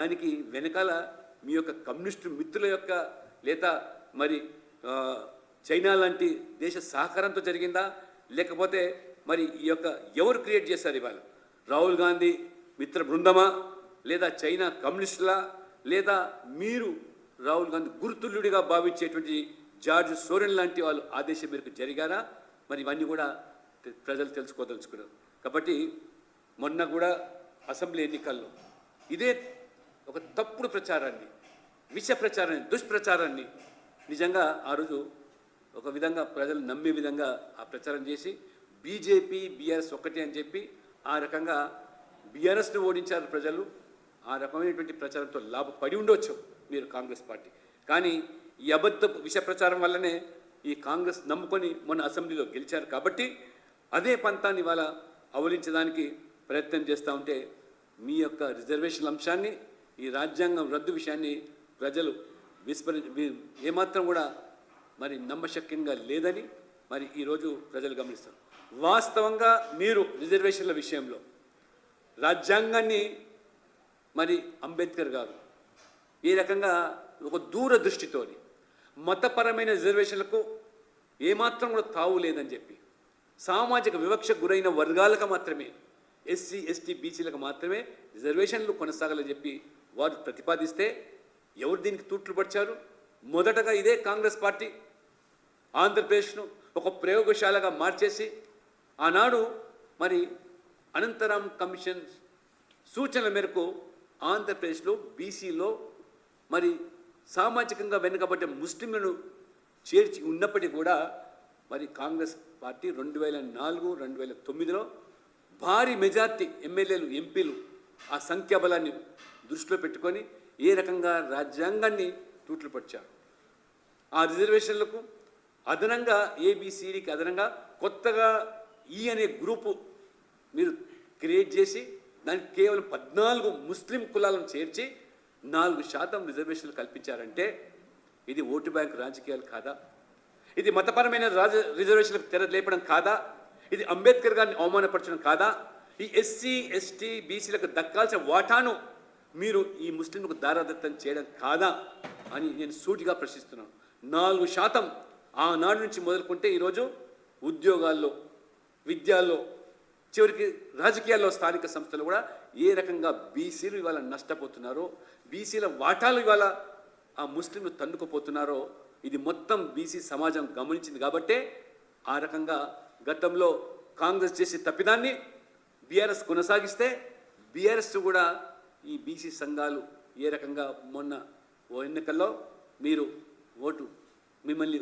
దానికి వెనకాల మీ యొక్క కమ్యూనిస్టు మిత్రుల యొక్క లేదా మరి చైనా లాంటి దేశ సహకారంతో జరిగిందా, లేకపోతే మరి ఈ యొక్క ఎవరు క్రియేట్ చేశారు? ఇవాళ రాహుల్ గాంధీ మిత్ర బృందమా, లేదా చైనా కమ్యూనిస్టులా, లేదా మీరు రాహుల్ గాంధీ గుర్తుల్యుడిగా భావించేటువంటి జార్జ్ సోరెన్ లాంటి వాళ్ళు ఆదేశం మేరకు జరిగారా? మరి ఇవన్నీ కూడా ప్రజలు తెలుసుకోదలుచుకున్నారు. కాబట్టి మొన్న కూడా అసెంబ్లీ ఎన్నికల్లో ఇదే ఒక తప్పుడు ప్రచారాన్ని, విష ప్రచారాన్ని, దుష్ప్రచారాన్ని నిజంగా ఆ రోజు ఒక విధంగా ప్రజలు నమ్మే విధంగా ఆ ప్రచారం చేసి బీజేపీ బీఆర్ఎస్ ఒక్కటే అని చెప్పి ఆ రకంగా బీఆర్ఎస్ను ఓడించారు ప్రజలు. ఆ రకమైనటువంటి ప్రచారంతో లాభపడి ఉండవచ్చు మీరు కాంగ్రెస్ పార్టీ. కానీ ఈ అబద్ధ విష ప్రచారం వల్లనే ఈ కాంగ్రెస్ నమ్ముకొని మొన్న అసెంబ్లీలో గెలిచారు. కాబట్టి అదే పంతాన్ని ఇవాళ అవలించడానికి ప్రయత్నం చేస్తూ ఉంటే మీ యొక్క రిజర్వేషన్ అంశాన్ని, ఈ రాజ్యాంగం రద్దు విషయాన్ని ప్రజలు ఏమాత్రం కూడా మరి నమ్మశక్యంగా లేదని మరి ఈరోజు ప్రజలు గమనిస్తారు. వాస్తవంగా మీరు రిజర్వేషన్ల విషయంలో రాజ్యాంగాన్ని మరి అంబేద్కర్ గారు ఈ రకంగా ఒక దూరదృష్టితోని మతపరమైన రిజర్వేషన్లకు ఏమాత్రం కూడా తావు లేదని చెప్పి సామాజిక వివక్షకు గురైన వర్గాలకు మాత్రమే, ఎస్సీ ఎస్టీ బీసీలకు మాత్రమే రిజర్వేషన్లు కొనసాగాలని చెప్పి వారు ప్రతిపాదిస్తే ఎవరు దీనికి తూట్లు పడిచారు? మొదటగా ఇదే కాంగ్రెస్ పార్టీ ఆంధ్రప్రదేశ్ను ఒక ప్రయోగశాలగా మార్చేసి ఆనాడు మరి అనంతరాం కమిషన్ సూచనల మేరకు ఆంధ్రప్రదేశ్లో బీసీలో మరి సామాజికంగా వెనుకబడ్డ ముస్లింలను చేర్చి ఉన్నప్పటికీ కూడా మరి కాంగ్రెస్ పార్టీ 2004, 2009లో భారీ మెజార్టీ ఎమ్మెల్యేలు, ఎంపీలు ఆ సంఖ్యాబలాన్ని దృష్టిలో పెట్టుకొని ఏ రకంగా రాజ్యాంగాన్ని తూట్లు పడిచారు. ఆ రిజర్వేషన్లకు అదనంగా ఏబిసిడికి అదనంగా కొత్తగా ఈ అనే గ్రూపు మీరు క్రియేట్ చేసి దానికి కేవలం 14 ముస్లిం కులాలను చేర్చి 4% రిజర్వేషన్లు కల్పించారంటే ఇది ఓటు బ్యాంక్ రాజకీయాలు కాదా? ఇది మతపరమైన రిజర్వేషన్లకు తెర లేపడం కాదా? ఇది అంబేద్కర్ గారిని అవమానపరచడం కాదా? ఈ ఎస్సీ ఎస్టీ బీసీలకు దక్కాల్సిన వాటాను మీరు ఈ ముస్లింలకు దారాదత్తం చేయడం కాదా అని నేను సూటిగా ప్రశ్నిస్తున్నాను. 4% ఆనాడు నుంచి మొదలుకుంటే ఈరోజు ఉద్యోగాల్లో, విద్యాల్లో, చివరికి రాజకీయాల్లో, స్థానిక సంస్థలు కూడా ఏ రకంగా బీసీలు ఇవాళ నష్టపోతున్నారో, బీసీల వాటాలు ఇవాళ ఆ ముస్లింలు తన్నుకుపోతున్నారో ఇది మొత్తం బీసీ సమాజం గమనించింది. కాబట్టే ఆ రకంగా గతంలో కాంగ్రెస్ చేసే తప్పిదాన్ని బీఆర్ఎస్ కొనసాగిస్తే బీఆర్ఎస్ కూడా ఈ బీసీ సంఘాలు ఏ రకంగా మొన్న ఎన్నికల్లో మీరు ఓటు మిమ్మల్ని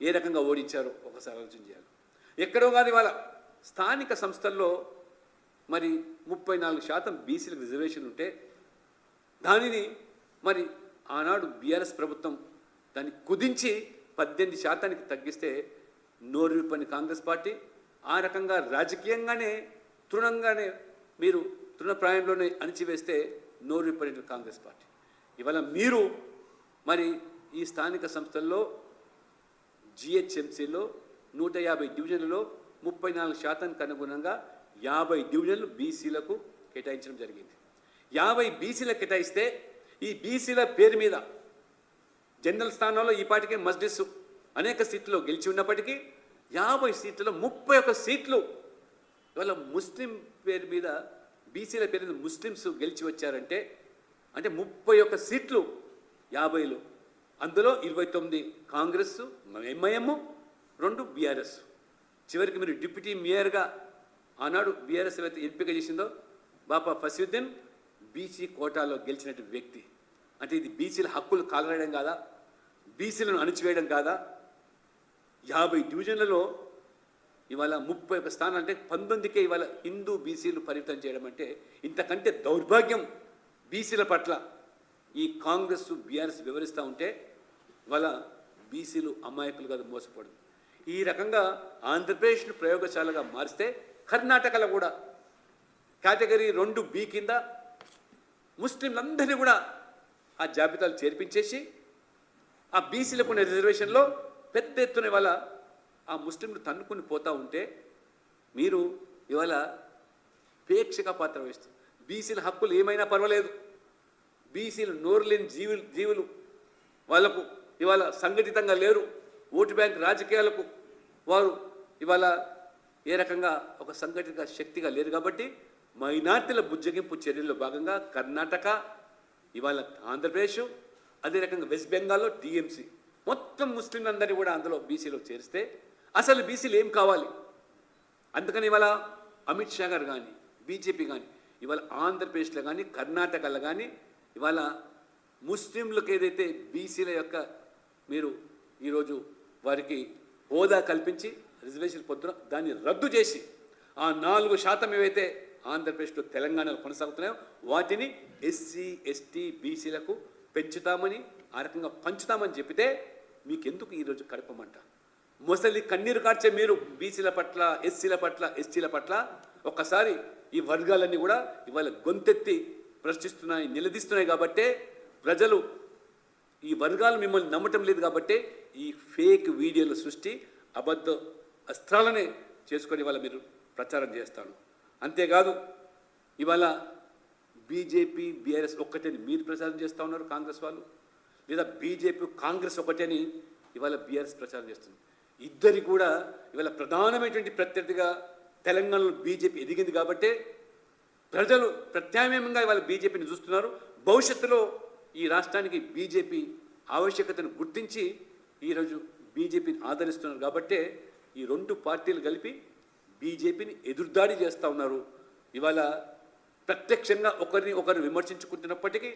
ఏ రకంగా ఓడించారో ఒకసారి ఆలోచన చేయాలి. ఎక్కడో కాదు ఇవాళ స్థానిక సంస్థల్లో మరి 34% బీసీలకు రిజర్వేషన్ ఉంటే దానిని మరి ఆనాడు బీఆర్ఎస్ ప్రభుత్వం దాన్ని కుదించి 18% తగ్గిస్తే నోరు విప్పని కాంగ్రెస్ పార్టీ ఆ రకంగా రాజకీయంగానే తృణంగానే మీరు తృణప్రాయంలోనే అణిచివేస్తే నోరు విప్పని కాంగ్రెస్ పార్టీ ఇవాళ మీరు మరి ఈ స్థానిక సంస్థల్లో జిహెచ్ఎంసీలో 150 డివిజన్లలో 34%కు అనుగుణంగా 50 డివిజన్లు బీసీలకు కేటాయించడం జరిగింది. 50 బీసీలకు కేటాయిస్తే ఈ బీసీల పేరు మీద జనరల్ స్థానంలో ఈ పాటికి మజ్లిస్ అనేక సీట్లలో గెలిచి ఉన్నప్పటికీ 50 సీట్లలో 31 సీట్లు ఇవాళ ముస్లిం పేరు మీద, బీసీల పేరు మీద ముస్లిమ్స్ గెలిచి వచ్చారంటే అంటే 31 సీట్లు 50లో, అందులో 29 కాంగ్రెస్, ఎంఐఎం, 2 బీఆర్ఎస్. చివరికి మీరు డిప్యూటీ మేయర్గా ఆనాడు బీఆర్ఎస్ అయితే ఎంపిక చేసిందో బాపా ఫసీద్దీన్ బీసీ కోటాలో గెలిచినటువంటి వ్యక్తి. అంటే ఇది బీసీల హక్కులు కాలరాయడం కాదా? బీసీలను అణిచివేయడం కాదా? 50 డివిజన్లలో ఇవాళ 31 స్థానాలు అంటే 19కే ఇవాళ హిందూ బీసీలు పరిమితం చేయడం అంటే ఇంతకంటే దౌర్భాగ్యం బీసీల పట్ల ఈ కాంగ్రెస్ బీఆర్ఎస్ వివరిస్తూ ఉంటే ఇవాళ బీసీలు అమాయకులు కాదు, మోసపడదు. ఈ రకంగా ఆంధ్రప్రదేశ్ను ప్రయోగశాలగా మారిస్తే కర్ణాటకలో కూడా కేటగిరీ 2B కింద ముస్లింలందరినీ కూడా ఆ జాబితాలు చేర్పించేసి ఆ బీసీలకు ఉన్న రిజర్వేషన్లో పెద్ద ఎత్తున ఇవాళ ఆ ముస్లింలు తన్నుకుని పోతూ ఉంటే మీరు ఇవాళ ప్రేక్షక పాత్ర వహిస్తారు. బీసీల హక్కులు ఏమైనా పర్వాలేదు, బీసీలు నోరు లేని జీవులు వాళ్ళకు ఇవాళ సంఘటితంగా లేరు. ఓటు బ్యాంక్ రాజకీయాలకు వారు ఇవాళ ఏ రకంగా ఒక సంఘటిత శక్తిగా లేరు. కాబట్టి మైనార్టీల బుజ్జగింపు చర్యల్లో భాగంగా కర్ణాటక, ఇవాళ ఆంధ్రప్రదేశ్, అదే రకంగా వెస్ట్ బెంగాల్లో టీఎంసీ మొత్తం ముస్లింలందరినీ కూడా అందులో బీసీలో చేరిస్తే అసలు బీసీలు ఏం కావాలి? అందుకని ఇవాళ అమిత్ షా గారు కానీ బీజేపీ కానీ ఇవాళ ఆంధ్రప్రదేశ్లో కానీ కర్ణాటకలో కానీ ఇవాళ ముస్లింలకు ఏదైతే బీసీల యొక్క మీరు ఈరోజు వారికి హోదా కల్పించి రిజర్వేషన్ పొందుతున్న దాన్ని రద్దు చేసి ఆ 4% ఏవైతే ఆంధ్రప్రదేశ్లో తెలంగాణలో కొనసాగుతున్నాయో వాటిని ఎస్సీ ఎస్టీ బీసీలకు పెంచుతామని ఆ రకంగా పంచుతామని చెప్పితే మీకెందుకు ఈరోజు కడపమంట? మొసలి కన్నీరు కార్చే మీరు బీసీల పట్ల, ఎస్సీల పట్ల, ఎస్టీల పట్ల ఒక్కసారి ఈ వర్గాలన్నీ కూడా ఇవాళ గొంతెత్తి ప్రశ్నిస్తున్నాయి, నిలదీస్తున్నాయి. కాబట్టే ప్రజలు ఈ వర్గాలు మిమ్మల్ని నమ్మటం లేదు. కాబట్టే ఈ ఫేక్ వీడియోల సృష్టి, అబద్ధ అస్త్రాలనే చేసుకొని ఇవాళ మీరు ప్రచారం చేస్తాను. అంతేకాదు ఇవాళ బీజేపీ బీఆర్ఎస్ ఒక్కటేని మీరు ప్రచారం చేస్తూ ఉన్నారు కాంగ్రెస్ వాళ్ళు, లేదా బీజేపీ కాంగ్రెస్ ఒకటేని ఇవాళ బీఆర్ఎస్ ప్రచారం చేస్తుంది. ఇద్దరి కూడా ఇవాళ ప్రధానమైనటువంటి ప్రత్యర్థిగా తెలంగాణలో బీజేపీ ఎదిగింది. కాబట్టే ప్రజలు ప్రత్యామ్నాయంగా ఇవాళ బీజేపీని చూస్తున్నారు. భవిష్యత్తులో ఈ రాష్ట్రానికి బీజేపీ ఆవశ్యకతను గుర్తించి ఈరోజు బీజేపీని ఆదరిస్తున్నారు. కాబట్టే ఈ రెండు పార్టీలు కలిపి బీజేపీని ఎదురుదాడి చేస్తూ ఉన్నారు. ఇవాళ ప్రత్యక్షంగా ఒకరిని ఒకరు విమర్శించుకుంటున్నప్పటికీ